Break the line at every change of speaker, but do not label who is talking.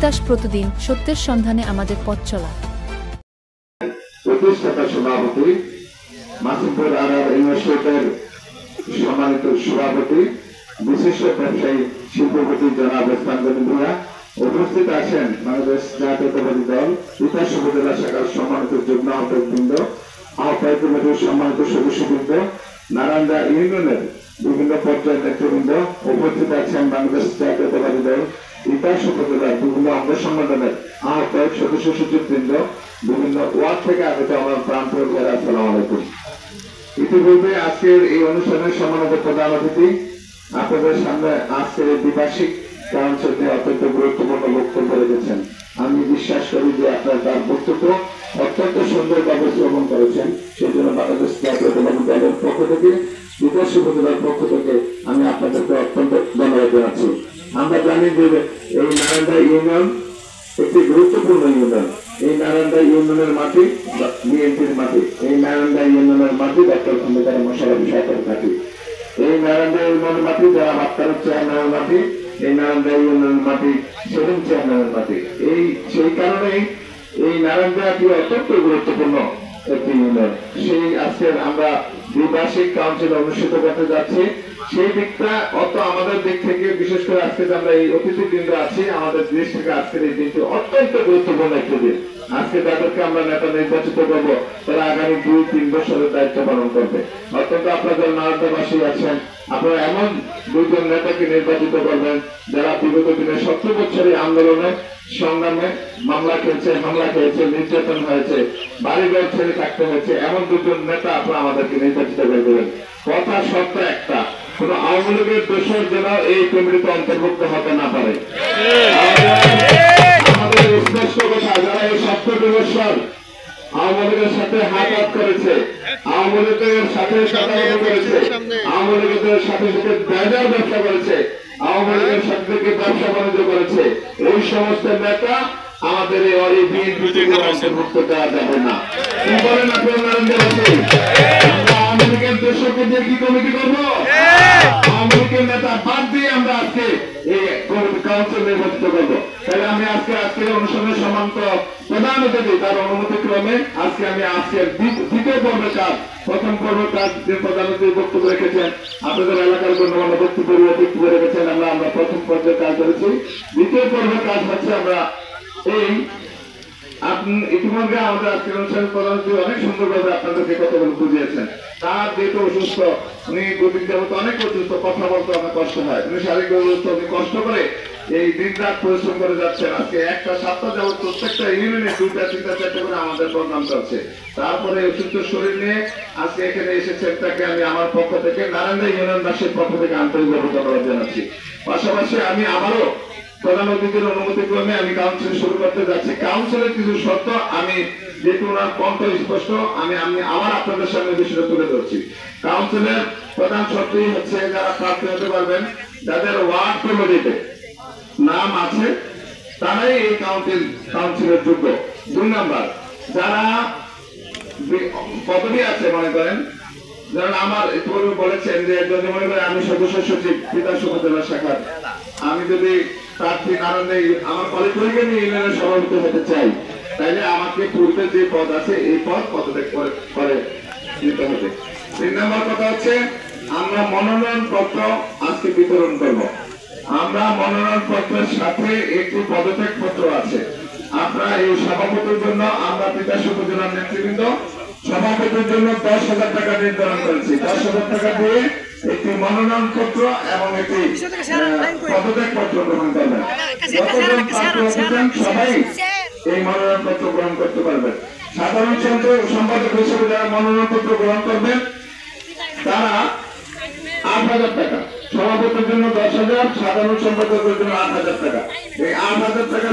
তিতাস প্রতিদিন সত্যের সন্ধানে আমাদের পথ চলা।
প্রতিষ্ঠাতা সভাপতি মাসুমপুর আরার ইউনিভার্সিটির সম্মানিত সভাপতি বিশিষ্ট ব্যবসায়ী শিল্পপতি জনাব ইসলামগঞ্জ ভূঁইয়া, উপস্থিত আছেন বাংলাদেশ জাতীয়তাবাদী দল তিতাস উপজেলা শাখার সম্মানিত যুগ্ম আহ্বায়কবৃন্দ, আহ্বায়ক কমিটির সম্মানিত সদস্যবৃন্দ, নারায়ণদা ইউনিয়নের বিভিন্ন পর্যায়ের নেতৃবৃন্দ, উপস্থিত আছেন বাংলাদেশ জাতীয়তাবাদী দল তিতাস উপজেলার বিভিন্ন অঙ্গ সংগঠনের আহ্বায়ক সদস্য সচিববৃন্দ, বিভিন্ন ওয়ার্ড থেকে আগত আমার প্রান্তীয় ভাইরা, আসসালামু আলাইকুম। ইতিপূর্বে আজকের এই অনুষ্ঠানের সম্মানিত প্রধান অতিথি আপনাদের সামনে আজকের এই দ্বিবার্ষিক কাউন্সিল নিয়ে অত্যন্ত গুরুত্বপূর্ণ বক্তব্য রেখেছেন। আমি বিশ্বাস করি যে আপনারা তার বক্তব্য অত্যন্ত সুন্দরভাবে শ্রবণ করেছেন। সেই জন্য বাংলাদেশ জাতীয়তাবাদী দলের পক্ষ থেকে, তিতাস উপজেলার পক্ষ থেকে আমি আপনাদেরকে অত্যন্ত ধন্যবাদ জানাচ্ছি। আমরা জানি যে এই নারায়ণদা ইউনিয়ন একটি গুরুত্বপূর্ণ ইউনিয়ন। এই নারায়ণদা ইউনিয়নের মাটি বিএনপির মাটি, এই নারায়ণদা ইউনিয়নের মাটি ডক্টর খন্দকার মোশাররফ সাহেবের মাটি, এই নারায়ণদা ইউনিয়নের মাটি যারা বাক্তারের চেয়ারম্যানের মাটি, এই নারায়ণদা ইউনিয়নের মাটি সেলিম চেয়ারম্যানের মাটি। সেই কারণেই এই নারায়ণদাটি অত্যন্ত গুরুত্বপূর্ণ একটি ইউনিয়ন। সেই আজকের আমরা দ্বিবার্ষিক কাউন্সিল অনুষ্ঠিত করতে যাচ্ছি। সেই দিকটা অত আমাদের দিক থেকে, বিশেষ করে আজকে আমরা এই অতিথিবৃন্দ আছি, আমাদের দেশ থেকে আজকের এই দিনটি অত্যন্ত গুরুত্বপূর্ণ একটি দিন। আজকে যাদেরকে আমরা নেতা নির্বাচিত করবো তারা আগামী 2-3 বছরের দায়িত্ব পালন করবে। অত্যন্ত আপনাদের নারায়ণদাবাসী আছেন, আপনারা এমন দুইজন নেতাকে নির্বাচিত করবেন যারা বিগত দিনে 70 বছরের আন্দোলনে সংগ্রামে মামলা খেয়েছে, হামলা খেয়েছে, নির্যাতন হয়েছে, বাড়িঘর ছেড়ে থাকতে হয়েছে, এমন দুজন নেতা আপনারা আমাদেরকে নির্বাচিত করে দেবেন। কথা সত্য একটা, কোন আওয়ামী লীগের দোষর যেন এই কমিটিতে অন্তর্ভুক্ত হতে না পারে। আমাদের স্পষ্ট কথা, যারা এই 70 বছর আওয়ামী লীগের সাথে হাত করেছে, আওয়ামী লীগের সাথে সাদাবাজি করেছে, আওয়ামী লীগের সাথে সাথে বাজার ব্যবসা করেছে, আওয়ামী লীগের সাথে থেকে ব্যবসা বাণিজ্য করেছে, ওই সমস্ত নেতা আমাদের এই বিএনপি অন্তর্ভুক্ত দেওয়া যাবে না। কি বলেন আপনার নারায়ণগঞ্জবাসী? আওয়ামী লীগের দোষরকে দিয়ে কি কমিটি করবো? আওয়ামী লীগের নেতা বাদ দিয়ে আমরা আজকে এই কাউন্সিল নির্বাচিত করবো। তাহলে আমি আজকের অনুষ্ঠানের সম্মানিত প্রধান অতিথি তার অনুমতি ক্রমে আজকে আমি দ্বিতীয় পর্বের কাজ, প্রথম পর্বের কাজ যে প্রধান অতিথি বক্তব্য রেখেছেন, আপনাদের এলাকার গণ্যমান্য বক্তব্য রেখেছেন, আমরা প্রথম পর্বের কাজ করেছি। দ্বিতীয় পর্বের কাজ হচ্ছে আমরা এই ইতিমধ্যে আমাদের আজকের অনুষ্ঠানের প্রধান অতিথি অনেক সুন্দরভাবে আপনাদেরকে কথাগুলো বুঝিয়েছেন। তার যেহেতু অসুস্থ, উনি দুদিন যাবত অনেক অসুস্থ, কথা বলতে অনেক কষ্ট হয়, উনি শারীরিক অসুস্থ, উনি কষ্ট করে এই দিন রাত পরিশ্রম করে যাচ্ছেন। আজকে একটা সপ্তাহ যাবত প্রত্যেকটা ইউনিয়নে 2-3-4 করে আমাদের প্রোগ্রাম চলছে। তারপরে অসুস্থ শরীর নিয়ে আজকে এখানে এসেছেন, তাকে আমি আমার পক্ষ থেকে, নারায়ণদা ইউনিয়নবাসীর পক্ষ থেকে আন্তরিকভাবে ধন্যবাদ জানাচ্ছি। পাশাপাশি আমি আবারও প্রধান অতিথির অনুমতি ক্রমে আমি কাউন্সিল শুরু করতে যাচ্ছি। কাউন্সিলের কিছু শর্ত, আমি যেহেতু ওনার কণ্ঠ স্পষ্ট, আমি আবার আপনাদের সামনে বিষয়টা তুলে ধরছি। কাউন্সিলের প্রধান শর্তই হচ্ছে যারা প্রার্থী হতে পারবেন, যাদের ওয়ার্ড কমিটিতে নাম আছে তারাই এই কাউন্সিলের যোগ্য। 2 নাম্বার, যারা পদবি আছে, মনে করেন যেমন আমার পূর্বে বলেছেন যে যদি মনে করেন আমি সদস্য সচিব তিতাস উপজেলা শাখার, আমি যদি প্রার্থী নারায়ণদা আমার কলিগকে নিয়ে ইউনিয়নের সভাপতি হতে চাই, তাইলে আমাকে পূর্বে যে পদ আছে এই পদ পদত্যাগ করে দিতে হবে। 3 নম্বর কথা হচ্ছে আমরা মনোনয়ন পত্র আজকে বিতরণ করব। আমরা মনোনয়ন পত্রের সাথে একটি পদত্যাগ পত্র আছে। আপনারা এই সভাপতির জন্য আমরা তিতাস উপজেলার নেতৃবৃন্দ সভাপতির জন্য 10,000 টাকা নির্ধারণ করেছি। 10,000 টাকা দিয়ে একটি মনোনয়ন পত্র এবং একটি পদত্যাগ পত্র গ্রহণ করবেন। যতজন প্রার্থী হচ্ছেন সবাই এই মনোনয়ন পত্র গ্রহণ করতে পারবেন। সাধারণ সম্পাদক হিসেবে যারা মনোনয়ন পত্র গ্রহণ করবেন তারা 8,000 টাকা, সভাপতির জন্য 10,000, সাধারণ সম্পাদকের জন্য 8,000 টাকা। এই 8,000 টাকা